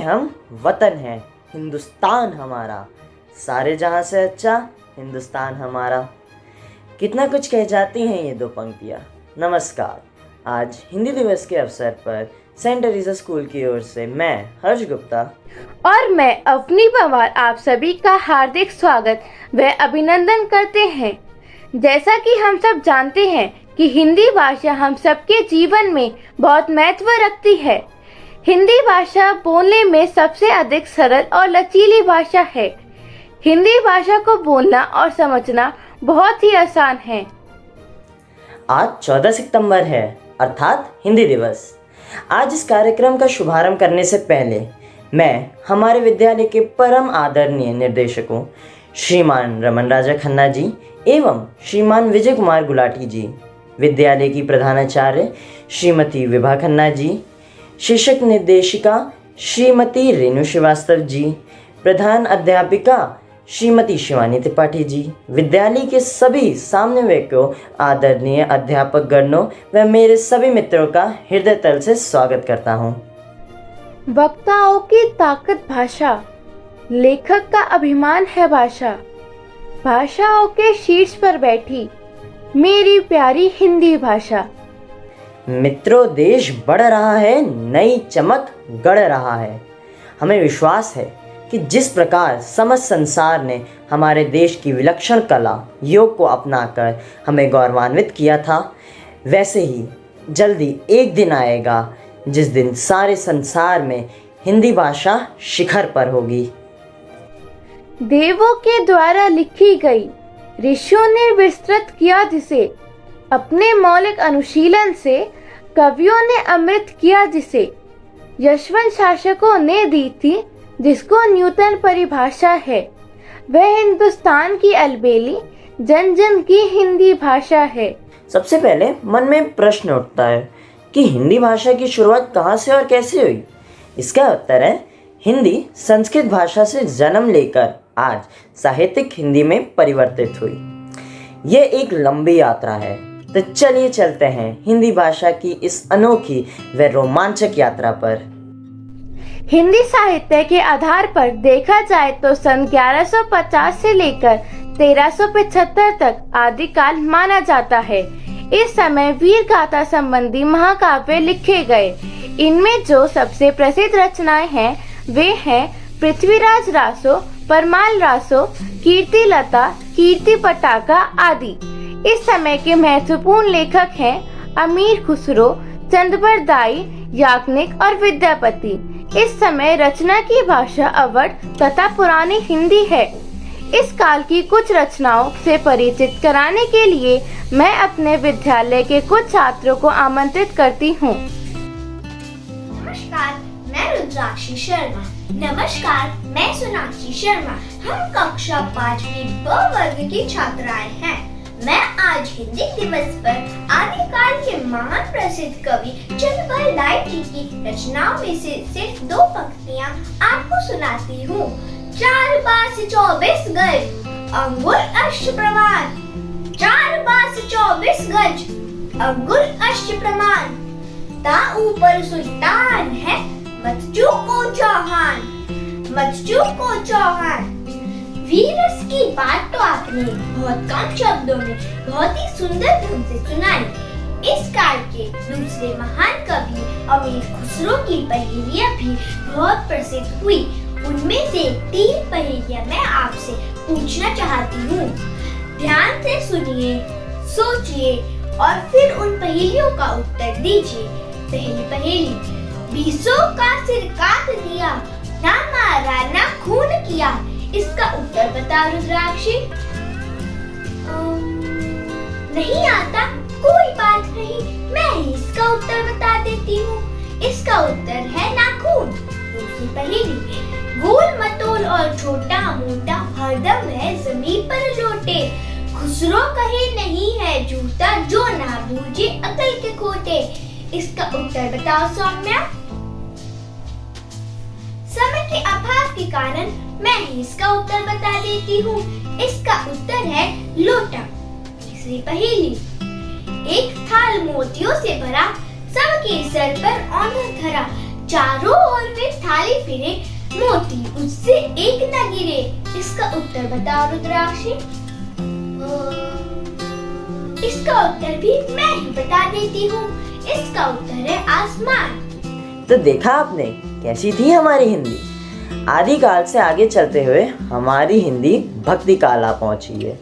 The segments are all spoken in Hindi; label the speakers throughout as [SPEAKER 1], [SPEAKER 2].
[SPEAKER 1] हम वतन हैं, हिंदुस्तान हमारा, सारे जहां से अच्छा हिंदुस्तान हमारा। कितना कुछ कह जाती हैं ये दो पंक्तियाँ। नमस्कार, आज हिंदी दिवस के अवसर पर सेंट टेरेसा स्कूल की ओर से मैं हर्ष गुप्ता
[SPEAKER 2] और मैं अवनी पवार आप सभी का हार्दिक स्वागत व अभिनंदन करते हैं। जैसा कि हम सब जानते हैं कि हिंदी भाषा हम सबके जीवन में बहुत महत्व रखती है। हिंदी भाषा बोलने में सबसे अधिक सरल और लचीली भाषा है। हिंदी भाषा को बोलना और समझना बहुत ही आसान है।
[SPEAKER 1] आज 14 सितंबर है, अर्थात हिंदी दिवस। आज इस कार्यक्रम का शुभारंभ करने से पहले मैं हमारे विद्यालय के परम आदरणीय निर्देशकों श्रीमान रमन राजा खन्ना जी एवं श्रीमान विजय कुमार गुलाटी जी, विद्यालय की प्रधानाचार्य श्रीमती विभा खन्ना जी, शिक्षक निर्देशिका श्रीमती रेणु श्रीवास्तव जी, प्रधान अध्यापिका श्रीमती शिवानी त्रिपाठी जी, विद्यालय के सभी सामने व्यक्तियों, आदरणीय अध्यापक गणों व मेरे सभी मित्रों का हृदय तल से स्वागत करता हूँ।
[SPEAKER 2] वक्ताओं की ताकत भाषा, लेखक का अभिमान है भाषा, भाषाओं के शीर्ष पर बैठी मेरी प्यारी हिंदी भाषा।
[SPEAKER 1] मित्रों, देश बढ़ रहा है, नई चमक गढ़ रहा है। हमें विश्वास है कि जिस प्रकार समस्त संसार ने हमारे देश की विलक्षण कला योग को अपनाकर हमें गौरवान्वित किया था, वैसे ही जल्दी एक दिन आएगा जिस दिन सारे संसार में हिंदी भाषा शिखर पर होगी।
[SPEAKER 2] देवों के द्वारा लिखी गई, ऋषियों ने विस्तृत किया जिसे, अपने मौलिक अनुशीलन से कवियों ने अमृत किया जिसे, यशवंत शासकों ने दी थी जिसको न्यूतन परिभाषा है, वह हिंदुस्तान की अलबेली जन जन की हिंदी भाषा है।
[SPEAKER 1] सबसे पहले मन में प्रश्न उठता है कि हिंदी भाषा की शुरुआत कहाँ से और कैसे हुई। इसका उत्तर है, हिंदी संस्कृत भाषा से जन्म लेकर आज साहित्यिक हिंदी में परिवर्तित हुई। यह एक लंबी यात्रा है, तो चलिए चलते हैं हिंदी भाषा की इस अनोखी व रोमांचक यात्रा पर।
[SPEAKER 2] हिंदी साहित्य के आधार पर देखा जाए तो सन 1150 से लेकर 1375 तक आदिकाल माना जाता है। इस समय वीर गाथा संबंधी महाकाव्य लिखे गए। इनमें जो सबसे प्रसिद्ध रचनाएं हैं वे हैं पृथ्वीराज रासो, परमाल रासो, कीर्ति लता, कीर्ति पटाका आदि। इस समय के महत्वपूर्ण लेखक हैं अमीर खुसरो, चंद्रबरदाई, याज्ञनिक और विद्यापति। इस समय रचना की भाषा अवध तथा पुरानी हिंदी है। इस काल की कुछ रचनाओं से परिचित कराने के लिए मैं अपने विद्यालय के कुछ छात्रों को आमंत्रित करती हूँ।
[SPEAKER 3] नमस्कार, मैं रुद्राक्षी शर्मा। नमस्कार, मैं सोनाक्षी शर्मा। हम कक्षा 5वीं ब वर्ग की छात्राएं हैं। मैं आज हिंदी दिवस पर आदिकाल के महान प्रसिद्ध कवि चंद्रबरदाई जी की रचनाओं में से सिर्फ 2 पंक्तियां आपको सुनाती हूँ। 4 बास 24 गज, अंगुल अष्ट प्रमाण। 4 बास 24 गज, अंगुल अष्ट प्रमाण। ता ऊपर सुल्तान है, मत चूको चौहान, मत चूको चौहान। वीरस की बात तो आपने बहुत कम शब्दों में बहुत ही सुंदर ढंग से सुनाई। इस काल के दूसरे महान कवि अमीर खुसरो की पहेलियां भी बहुत प्रसिद्ध हुई। उनमें से 3 पहेलियां मैं आपसे पूछना चाहती हूँ। ध्यान से सुनिए, सोचिए और फिर उन पहेलियों का उत्तर दीजिए। पहली पहेली, बीसों का सिर काट दिया, ना मारा ना खून किया। इसका उत्तर बताओ रुद्राक्षी। नहीं आता, कोई बात नहीं, मैं ही इसका उत्तर बता देती हूँ। इसका उत्तर है नाखून। दूसरी पहेली, गोल मटोल और छोटा मोटा हरदम है जमीन पर लोटे। खुसरो कहे नहीं है झूठा, जो ना बूझे अकल के खोटे। इसका उत्तर बताओ सौम्या। समय के अभाव के कारण मैं ही इसका उत्तर बता देती हूँ। इसका उत्तर है लोटा। तीसरी पहेली, एक थाल मोतियों से भरा, सबके सर पर औंधा धरा। चारों ओर वे थाली फिरे, मोती उससे एक न गिरे। इसका उत्तर बताओ रुद्राक्षी। इसका उत्तर भी मैं ही बता देती हूँ। इसका उत्तर है आसमान।
[SPEAKER 1] तो देखा आपने कैसी थी हमारी हिंदी। आदिकाल से आगे चलते हुए हमारी हिंदी भक्ति काल आ पहुंची है।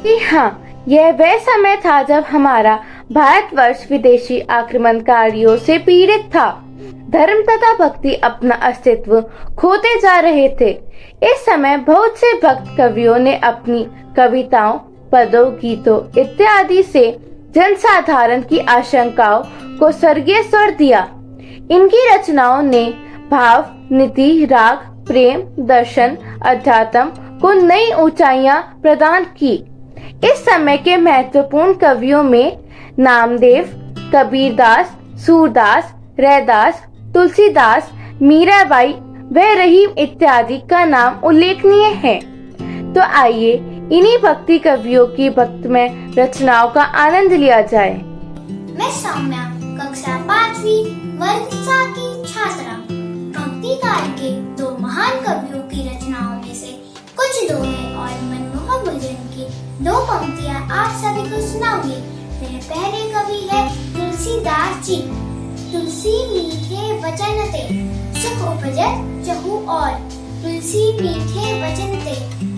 [SPEAKER 2] जी हाँ, यह वह समय था जब हमारा भारतवर्ष विदेशी आक्रमणकारियों से पीड़ित था। धर्म तथा भक्ति अपना अस्तित्व खोते जा रहे थे। इस समय बहुत से भक्त कवियों ने अपनी कविताओं, पदों, गीतों इत्यादि से जनसाधारण की आशंकाओं को स्वर्गीय स्वर दिया। इनकी रचनाओं ने भाव, नीति, राग, प्रेम, दर्शन, अध्यात्म को नई ऊंचाइयां प्रदान की। इस समय के महत्वपूर्ण कवियों में नामदेव, कबीरदास, सूरदास, रैदास, तुलसीदास, मीराबाई व रहीम इत्यादि का नाम उल्लेखनीय है। तो आइए इन्हीं भक्ति कवियों की भक्तिमय रचनाओं का आनंद लिया जाए।
[SPEAKER 3] मैं सौम्या, कक्षा 5वीं वर्ग सा की छात्रा। भक्ति काल के दो महान कवियों की रचनाओं में से कुछ दोहे और मनमोहक भजन की दो पंक्तियां आप सभी को सुनाऊंगी। मेरे पहले कवि है तुलसीदास जी। तुलसी मीठे वचन ते सुख उपजत चहु और। तुलसी मीठे वचन ते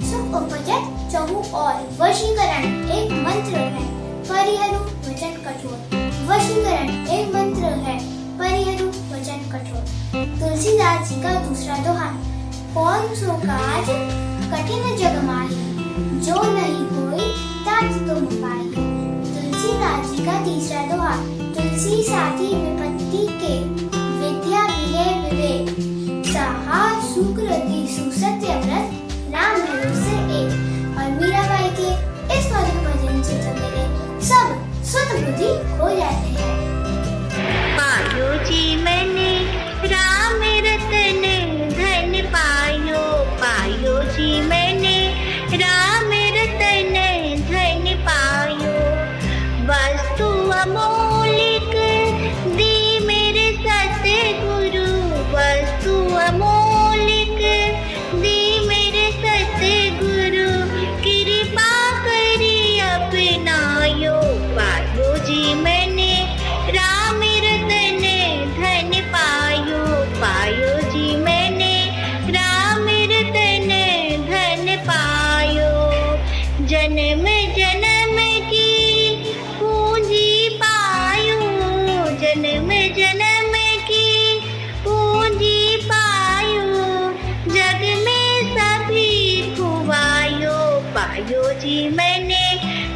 [SPEAKER 3] सुख उपजत चहु और। वशीकरण एक मंत्र है, परिहरु वचन कठोर। वशीकरण एक मंत्र है, परिहरु वचन कठोर। तुलसीदास जी का दूसरा दोहा। कौन सो काज कठिन जग माही, जो नहीं होई तात तुम पाई। तुलसीदास जी का तीसरा दोहा। तुलसी साथी विपत्ति के, विद्या विनय विवेक। साहा सुकृति सुसत्य व्रत, नाम भरोसे एक। और मीराबाई के इस मधुर भजन से तो मेरे सब सुध बुद्धि खो जाते हैं।
[SPEAKER 4] पायो जी मैंने राम रतन धन पायो। पायो जी मैंने राम रतन धन पायो। वस्तु अमोलिक दी मेरे सतगुरु। वस्तु अमोलिक दी मेरे सतगुरु। कृपा करी अपनायो। पायो जी मैंने राम रतन धन पायो। पायो जी मैंने राम रतन धन पायो। जन्म जन्म की पूंजी पायो। जन्म जन्म की पूंजी पायो। जग में सभी खुवायो। पायो जी मैंने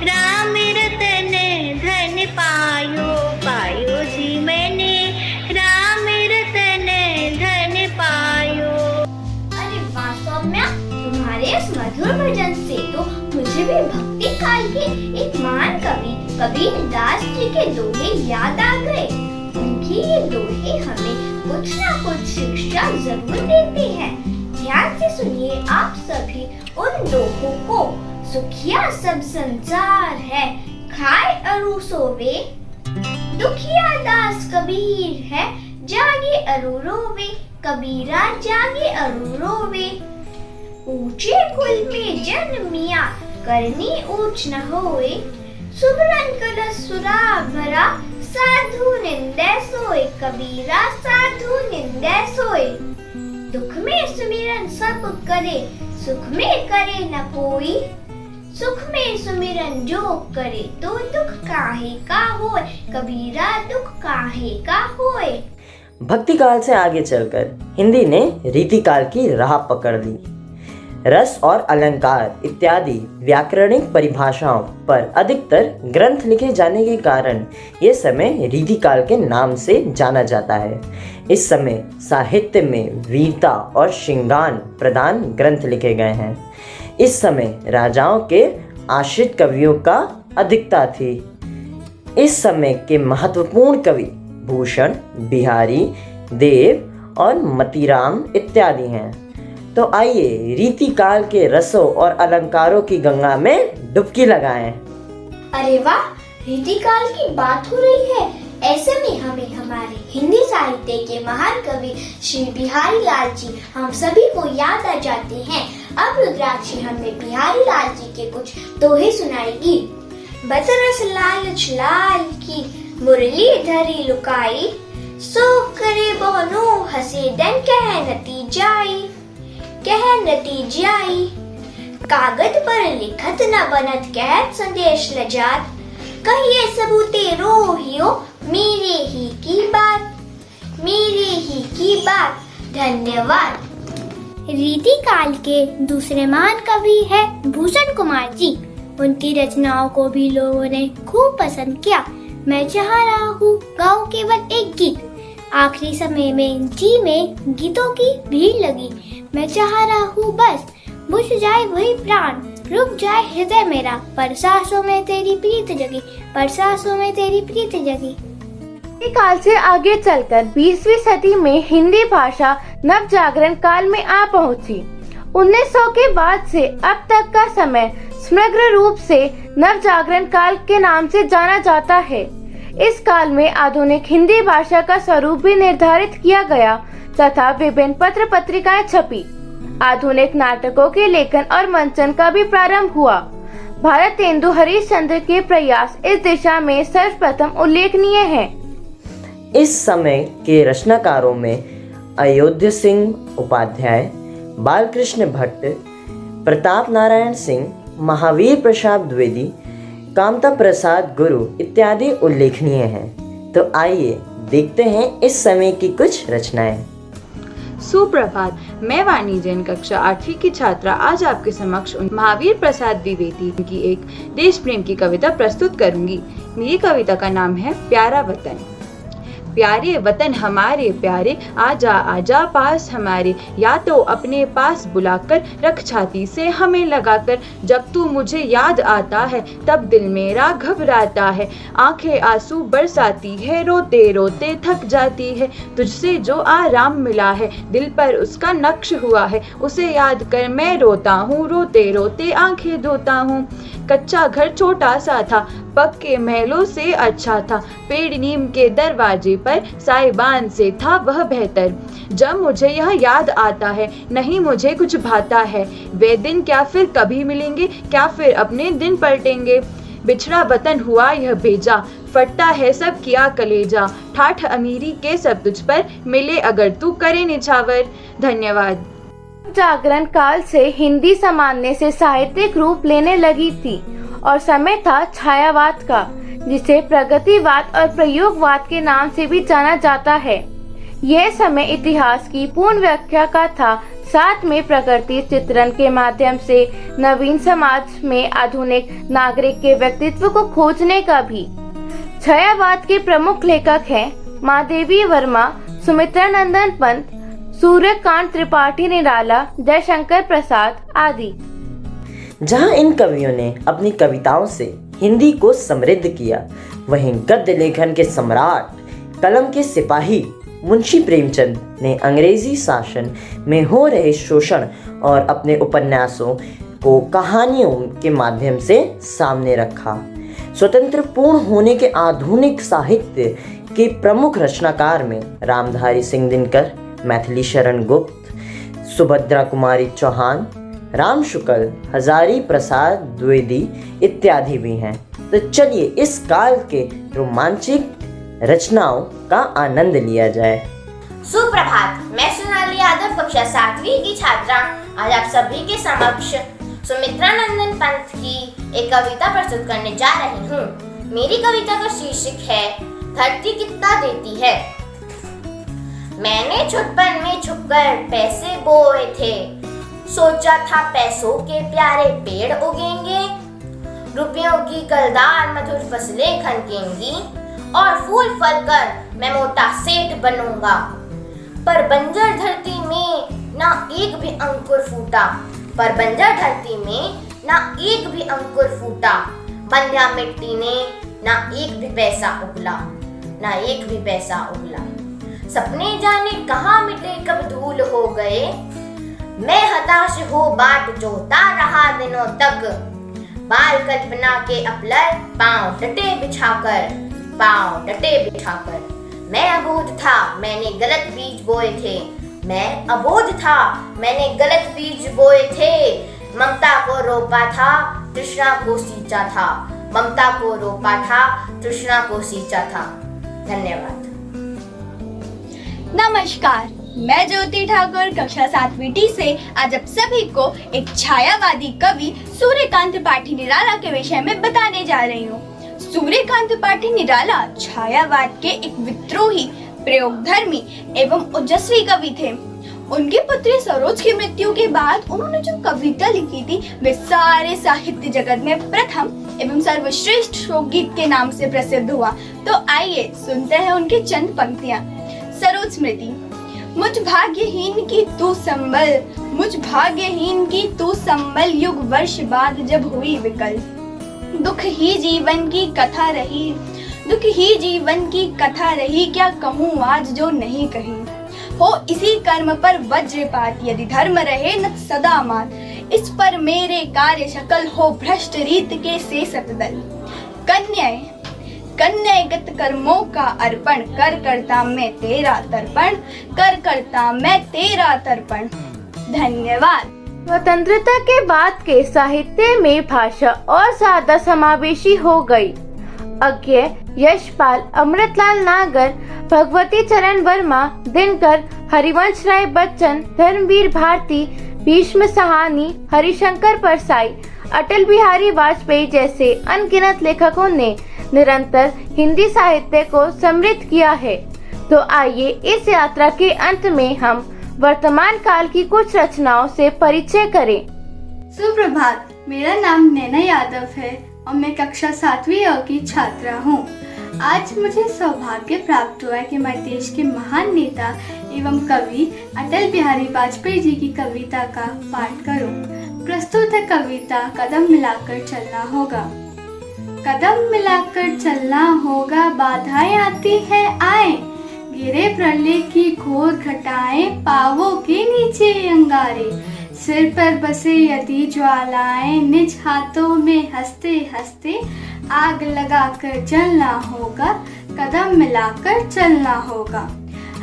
[SPEAKER 4] राम रतन धन पायो। पायो जी मैंने राम रतन धन पायो।
[SPEAKER 3] अरे वाह सौम्या, तुम्हारे इस मधुर भजन से तो मुझे भी भक्ति काल के एक महान कवि कबीरदास जी के दोहे याद आ गए। उनकी ये दोहे हमें कुछ ना कुछ शिक्षा जरूर देते हैं। ध्यान से सुनिए आप सभी उन दोहों को। सुखिया सब संसार है, खाए अरु सोवे। दुखिया दास कबीर है, जागे अरु रोवे। कबीरा जागे अरु रोवे। ऊंचे कुल में जन्मिया, करनी ऊंच न होए। सुबरन कलश सुरा भरा, साधु निंदे सोए। कबीरा साधु निंदे सोए। दुख में सुमिरन सब करे, सुख में करे न कोई। सुख में सुमिरन जो करे, तो दुख काहे का होए। कबीरा दुख काहे का होए।
[SPEAKER 1] भक्ति काल से आगे चलकर हिंदी ने रीति काल की राह पकड़ ली। रस और अलंकार इत्यादि व्याकरणिक परिभाषाओं पर अधिकतर ग्रंथ लिखे जाने के कारण ये समय रीति काल के नाम से जाना जाता है। इस समय साहित्य में वीरता और श्रृंगार प्रधान ग्रंथ लिखे गए हैं। इस समय राजाओं के आश्रित कवियों का अधिकता थी। इस समय के महत्वपूर्ण कवि भूषण, बिहारी, देव और मतीराम इत्यादि हैं। तो आइए रीति काल के रसों और अलंकारों की गंगा में डुबकी लगाएं।
[SPEAKER 3] अरे वाह, रीति काल की बात हो रही है। ऐसे में हमें हमारे हिंदी साहित्य के महान कवि श्री बिहारी लाल जी हम सभी को याद आ जाते हैं। अब रुद्राक्षी हमें बिहारी लाल जी के कुछ दोहे सुनाएगी। बदरस लालच लाल की मुरली धरी लुकाई, सो करे बोनो हसे दन कह नतीजाई। कागज पर लिखत न बनत कहत संदेश लजात, कहिए सबूते रोहियो मेरे ही की बात। धन्यवाद। रीति काल के दूसरे महान कवि है भूषण कुमार जी। उनकी रचनाओं को भी लोगों ने खूब पसंद किया। मैं चाह रहा हूँ गाऊं केवल एक गीत, आखिरी समय में जी में गीतों की भीड़ लगी। मैं चाह रहा हूँ बस बुझ जाए वही प्राण, रुक जाए हृदय मेरा, पर सांसों में तेरी प्रीत जगी, पर सांसों में तेरी प्रीत जगी।
[SPEAKER 2] काल से आगे चलकर 20वीं सदी में हिंदी भाषा नव जागरण काल में आ पहुंची। 1900 के बाद से अब तक का समय समग्र रूप से नव जागरण काल के नाम से जाना जाता है। इस काल में आधुनिक हिंदी भाषा का स्वरूप भी निर्धारित किया गया तथा विभिन्न पत्र पत्रिकाएं छपी। आधुनिक नाटकों के लेखन और मंचन का भी प्रारंभ हुआ। भारतेंदु हरिश्चंद्र के प्रयास इस दिशा में सर्वप्रथम उल्लेखनीय हैं।
[SPEAKER 1] इस समय के रचनाकारों में अयोध्या सिंह उपाध्याय, बालकृष्ण भट्ट, प्रताप नारायण सिंह, महावीर प्रसाद द्विवेदी, कामता प्रसाद गुरु इत्यादि उल्लेखनीय हैं। तो आइए देखते हैं इस समय की कुछ रचनाएं।
[SPEAKER 5] सुप्रभात। मैं वाणी जैन कक्षा 8वीं की छात्रा आज आपके समक्ष महावीर प्रसाद द्विवेदी की एक देश प्रेम की कविता प्रस्तुत करूंगी। मेरी कविता का नाम है प्यारा वतन। प्यारे वतन हमारे प्यारे, आजा आजा पास हमारे, या तो अपने पास बुलाकर रख छाती से हमें लगाकर। जब तू मुझे याद आता है तब दिल मेरा घबराता है, आंखें आंसू बरसाती है, रोते रोते थक जाती है। तुझसे जो आराम मिला है दिल पर उसका नक्श हुआ है, उसे याद कर मैं रोता हूँ, रोते रोते आंखें धोता हूँ। कच्चा घर छोटा सा था, पक्के महलों से अच्छा था, पेड़ नीम के दरवाजे पर साइबान से था वह बेहतर। जब मुझे यह याद आता है नहीं मुझे कुछ भाता है, वे दिन क्या फिर कभी मिलेंगे, क्या फिर अपने दिन पलटेंगे। बिछड़ा वतन हुआ यह भेजा, फटता है सब किया कलेजा, ठाठ अमीरी के सब तुझ पर मिले अगर तू करे निछावर। धन्यवाद।
[SPEAKER 2] जागरण काल से हिंदी सामान्य से साहित्यिक रूप लेने लगी थी और समय था छायावाद का, जिसे प्रगतिवाद और प्रयोगवाद के नाम से भी जाना जाता है। यह समय इतिहास की पूर्ण व्याख्या का था, साथ में प्रकृति चित्रण के माध्यम से नवीन समाज में आधुनिक नागरिक के व्यक्तित्व को खोजने का भी। छायावाद के प्रमुख लेखक हैं महादेवी वर्मा, सुमित्रा नंदन पंत, सूर्यकांत त्रिपाठी निराला, जयशंकर प्रसाद आदि।
[SPEAKER 1] जहां इन कवियों ने अपनी कविताओं से हिंदी को समृद्ध किया, वहीं गद्य लेखन के सम्राट, कलम के सिपाही मुंशी प्रेमचंद ने अंग्रेजी शासन में हो रहे शोषण और अपने उपन्यासों को कहानियों के माध्यम से सामने रखा। स्वतंत्र पूर्ण होने के आधुनिक साहित्य के प्रमुख रचनाकार में रामधारी सिंह दिनकर, मैथिली शरण गुप्त, सुभद्रा कुमारी चौहान, राम शुक्ल, हजारी प्रसाद द्विवेदी इत्यादि भी हैं। तो चलिए इस काल के रोमांचिक रचनाओं का आनंद लिया जाए।
[SPEAKER 6] सुप्रभात। मैं सोनाली यादव कक्षा 7वीं की छात्रा आज आप सभी के समक्ष सुमित्रा नंदन पंत की एक कविता प्रस्तुत करने जा रही हूँ। मेरी कविता का शीर्षक है धरती कितना देती है। मैंने छुटपन में छुपकर पैसे बोए थे, सोचा था पैसों के प्यारे पेड़ उगेंगे, रुपयों की कलदार मधुर फसलें खनकेंगी और फूल फल कर मैं मोटा सेठ बनूंगा। पर बंजर धरती में ना एक भी अंकुर फूटा, पर बंजर धरती में ना एक भी अंकुर फूटा। बंध्या मिट्टी ने ना एक भी पैसा उगला, ना एक भी पैसा उगला। सपने जाने कहाँ मिटे कब धूल हो गए, मैं हताश हो बाट जोता रहा दिनों तक। बाल कल्पना के अपलर पांव टटे बिछाकर, पांव डटे बिठाकर। मैं अबोध था, मैंने गलत बीज बोए थे। मैं अबोध था, मैंने गलत बीज बोए थे। ममता को रोपा था, तृष्णा को सींचा था। ममता को रोपा था, तृष्णा को सींचा था। धन्यवाद।
[SPEAKER 7] नमस्कार, मैं ज्योति ठाकुर कक्षा 7वीं टी से आज आप सभी को एक छायावादी कवि सूर्यकांत पाठी निराला के विषय में बताने जा रही हूँ। सूर्यकांत पाठी निराला छायावाद के एक विद्रोही, प्रयोगधर्मी एवं ओजस्वी कवि थे। उनकी पुत्री सरोज की मृत्यु के बाद उन्होंने जो कविता लिखी थी वे सारे साहित्य जगत में प्रथम एवं सर्वश्रेष्ठ शोकगीत के नाम से प्रसिद्ध हुआ। तो आइए सुनते हैं उनकी चंद पंक्तियां। सरोज स्मृति। मुझ भाग्यहीन की तू संबल, मुझ भाग्यहीन की तू संबल, युग वर्ष बाद जब हुई विकल। दुख ही जीवन की कथा रही, दुख ही जीवन की कथा रही, क्या कहूँ आज जो नहीं कही। हो इसी कर्म पर वज्रपात, यदि धर्म रहे न सदा मात। इस पर मेरे कार्य शकल, हो भ्रष्ट रीत के से सतदल। कन्याएं। कन्यागत कर्मों का अर्पण, कर करता मैं तेरा तर्पण, कर करता मैं तेरा तर्पण। धन्यवाद।
[SPEAKER 2] स्वतंत्रता के बाद के साहित्य में भाषा और ज्यादा समावेशी हो गई। अज्ञे, यशपाल, अमृतलाल नागर, भगवती चरण वर्मा, दिनकर, हरिवंश राय बच्चन, धर्मवीर भारती, भीष्म सहानी, हरिशंकर परसाई, अटल बिहारी वाजपेयी जैसे अनगिनत लेखकों ने निरंतर हिंदी साहित्य को समृद्ध किया है। तो आइए इस यात्रा के अंत में हम वर्तमान काल की कुछ रचनाओं से परिचय करें।
[SPEAKER 8] सुप्रभात, मेरा नाम नैना यादव है और मैं कक्षा 7वीं अ की छात्रा हूँ। आज मुझे सौभाग्य प्राप्त हुआ कि मैं देश के महान नेता एवं कवि अटल बिहारी वाजपेयी जी की कविता का पाठ करूं। प्रस्तुत है कविता कदम मिलाकर चलना होगा। कदम मिलाकर चलना होगा, बाधाएं आती है आए, गिरे प्रलय की घोर घटाएं, पावों के नीचे अंगारे, सिर पर बसे यदि ज्वालाएं, निज हाथों में हंसते हंसते आग लगाकर जलना होगा। कदम मिलाकर चलना होगा।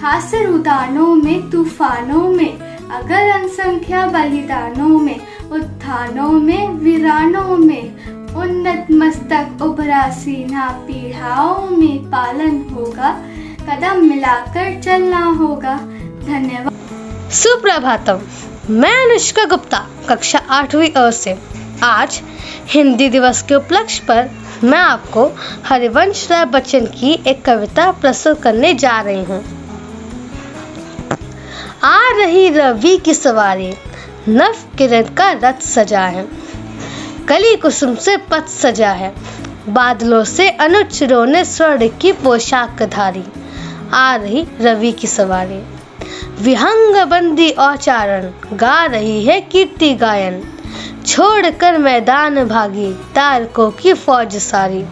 [SPEAKER 8] हास्य रुदानों में, तूफानों में, अगर अनसंख्या बलिदानों में, उत्थानों में, वीरानों में, उन्नत मस्तक उभरा सीना, पीढ़ाओं में पालन होगा। कदम मिलाकर चलना होगा। धन्यवाद।
[SPEAKER 9] सुप्रभातम, मैं अनुष्का गुप्ता कक्षा 8वीं अ से आज हिंदी दिवस के उपलक्ष्य पर मैं आपको हरिवंश राय बच्चन की एक कविता प्रस्तुत करने जा रही हूँ। आ रही रवि की सवारी, नव किरण का रथ सजा है, कली कुसुम से पथ सजा है, बादलों से अनुच्च रोने स्वर्ण की पोशाक धारी। आ रही रवि की सवारी, विहंग बंदी औचारण, गा रही है कीर्ति गायन, छोड़कर मैदान भागी तारकों की फौज सारी।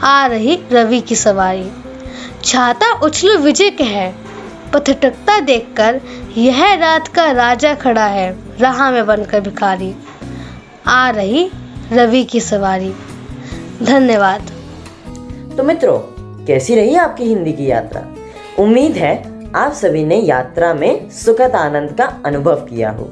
[SPEAKER 9] आ रही रवि की सवारी, छाता उछलू विजय कहे, पथटकता देखकर यह रात का राजा खड़ा है, राह में बनकर भिखारी। आ रही रवि की सवारी। धन्यवाद।
[SPEAKER 1] तो मित्रों, कैसी रही आपकी हिंदी की यात्रा? उम्मीद है आप सभी ने यात्रा में सुखद आनंद का अनुभव किया हो।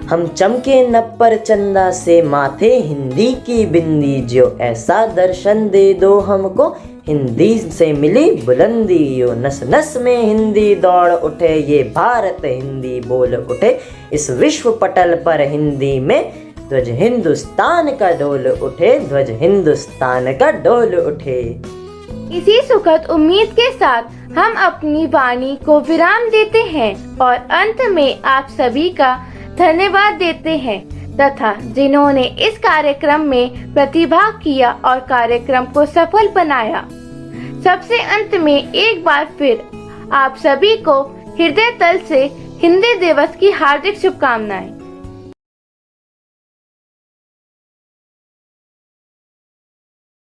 [SPEAKER 1] हम चमके नप्पर चंदा से माथे हिंदी की बिंदी, जो ऐसा दर्शन दे दो हमको हिंदी से मिली बुलंदी। यो नस नस में हिंदी दौड़ उठे, ये भारत हिंदी बोल उठे, इस विश्व पटल पर हिंदी में ध्वज हिंदुस्तान का डोल उठे, ध्वज हिंदुस्तान का डोल उठे।
[SPEAKER 2] इसी सुखद उम्मीद के साथ हम अपनी वाणी को विराम देते हैं और अंत में आप सभी का धन्यवाद देते हैं तथा जिन्होंने इस कार्यक्रम में प्रतिभाग किया और कार्यक्रम को सफल बनाया। सबसे अंत में एक बार फिर आप सभी को हृदय तल से हिंदी दिवस की हार्दिक शुभकामनाएं।